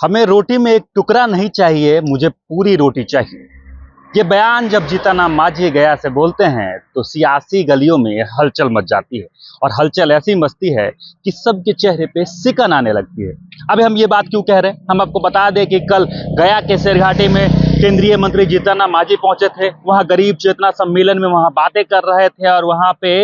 हमें रोटी में एक टुकड़ा नहीं चाहिए, मुझे पूरी रोटी चाहिए। ये बयान जब जीतन मांझी गया से बोलते हैं तो सियासी गलियों में हलचल मच जाती है और हलचल ऐसी मचती है कि सबके चेहरे पे सिकन आने लगती है। अभी हम ये बात क्यों कह रहे हैं, हम आपको बता दें कि कल गया के शेरघाटी में केंद्रीय मंत्री जीतन मांझी पहुंचे थे। वहां गरीब चेतना सम्मेलन में वहां बातें कर रहे थे और वहां पे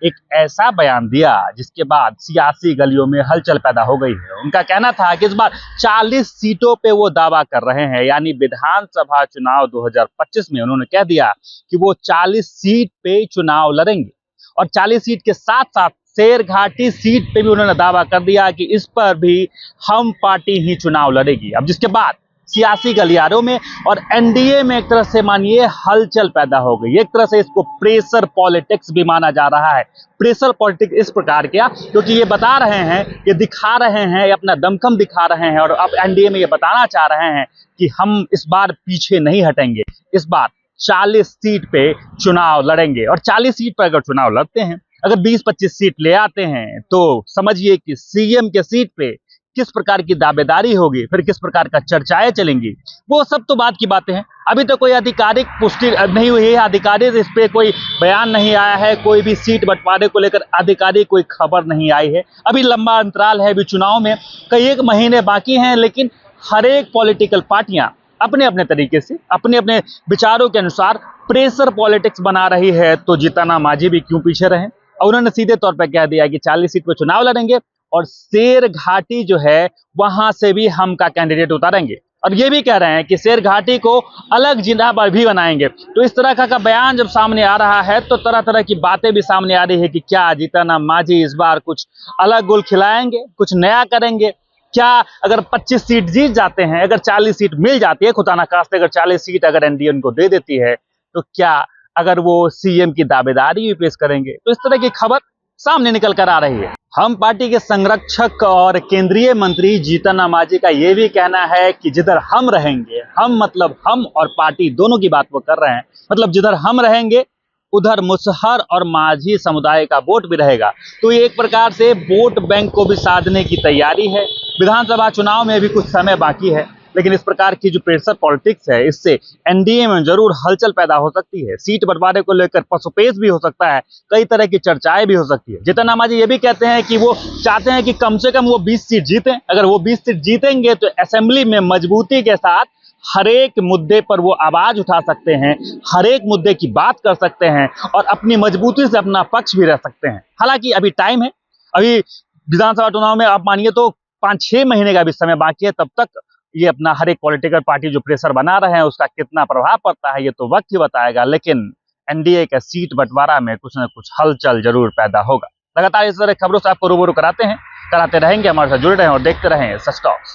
एक ऐसा बयान दिया जिसके बाद सियासी गलियों में हलचल पैदा हो गई है। उनका कहना था कि इस बार 40 सीटों पे वो दावा कर रहे हैं, यानी विधानसभा चुनाव 2025 में उन्होंने कह दिया कि वो 40 सीट पे चुनाव लड़ेंगे और 40 सीट के साथ साथ शेरघाटी सीट पे भी उन्होंने दावा कर दिया कि इस पर भी हम पार्टी ही चुनाव लड़ेगी। अब जिसके बाद सियासी गलियारों में और एनडीए में एक तरह से मानिए हलचल पैदा हो गई। एक तरह से इसको प्रेशर पॉलिटिक्स भी माना जा रहा है। प्रेशर पॉलिटिक्स इस प्रकार क्या, क्योंकि ये बता रहे हैं, ये दिखा रहे हैं, अपना दमखम दिखा रहे हैं और अब एनडीए में ये बताना चाह रहे हैं कि हम इस बार पीछे नहीं हटेंगे, इस बार 40 सीट पे चुनाव लड़ेंगे। और 40 सीट पर अगर चुनाव लड़ते हैं, अगर 20-25 सीट ले आते हैं तो समझिए कि सीएम के सीट पे किस प्रकार की दावेदारी होगी, फिर किस प्रकार का चर्चाएं चलेंगी, वो सब तो बात की बातें हैं। अभी तो कोई आधिकारिक पुष्टि नहीं हुई है, आधिकारिक इस पे कोई बयान नहीं आया है, कोई भी सीट बंटवारे को लेकर आधिकारिक कोई खबर नहीं आई है। अभी लंबा अंतराल है, अभी चुनाव में कई एक महीने बाकी हैं, लेकिन हर एक पॉलिटिकल पार्टियां अपने अपने तरीके से अपने अपने विचारों के अनुसार प्रेशर पॉलिटिक्स बना रही है। तो जीतन मांझी भी क्यों पीछे रहे, और उन्होंने सीधे तौर पर कह दिया कि 40 सीट पर चुनाव लड़ेंगे और शेरघाटी जो है वहां से भी हम का कैंडिडेट उतारेंगे और ये भी कह रहे हैं कि शेरघाटी को अलग जिला भी बनाएंगे। तो इस तरह का बयान जब सामने आ रहा है तो तरह तरह की बातें भी सामने आ रही है कि क्या जीतन मांझी इस बार कुछ अलग गुल खिलाएंगे, कुछ नया करेंगे। क्या अगर 25 सीट जीत जाते हैं, अगर 40 सीट मिल जाती है, खुदा ना खास्ते अगर 40 सीट अगर एनडीए उनको दे देती है, तो क्या अगर वो सीएम की दावेदारी भी पेश करेंगे। तो इस तरह की खबर सामने निकल कर आ रही है। हम पार्टी के संरक्षक और केंद्रीय मंत्री जीतन मांझी का यह भी कहना है कि जिधर हम रहेंगे, हम मतलब हम और पार्टी दोनों की बात वो कर रहे हैं, मतलब जिधर हम रहेंगे उधर मुसहर और मांझी समुदाय का वोट भी रहेगा। तो ये एक प्रकार से वोट बैंक को भी साधने की तैयारी है। विधानसभा चुनाव में भी कुछ समय बाकी है, लेकिन इस प्रकार की जो प्रेशर पॉलिटिक्स है, इससे एनडीए में जरूर हलचल पैदा हो सकती है। सीट बंटवारे को लेकर पसोपेश भी हो सकता है, कई तरह की चर्चाएं भी हो सकती है। जीतन मांझी ये भी कहते हैं कि वो चाहते हैं कि कम से कम वो 20 सीट जीतें। अगर वो 20 सीट जीतेंगे तो असेंबली में मजबूती के साथ हर एक मुद्दे पर वो आवाज उठा सकते हैं, हर एक मुद्दे की बात कर सकते हैं और अपनी मजबूती से अपना पक्ष भी रह सकते हैं। हालांकि अभी टाइम है, अभी विधानसभा चुनाव में आप मानिए तो 5-6 महीने का भी समय बाकी है। तब तक ये अपना हर एक पॉलिटिकल पार्टी जो प्रेशर बना रहे हैं उसका कितना प्रभाव पड़ता है ये तो वक्त ही बताएगा, लेकिन एनडीए का सीट बंटवारा में कुछ न कुछ हलचल जरूर पैदा होगा। लगातार इस तरह खबरों से आपको रूबरू कराते रहेंगे। हमारे साथ जुड़े रहें और देखते रहें सच टॉक्स।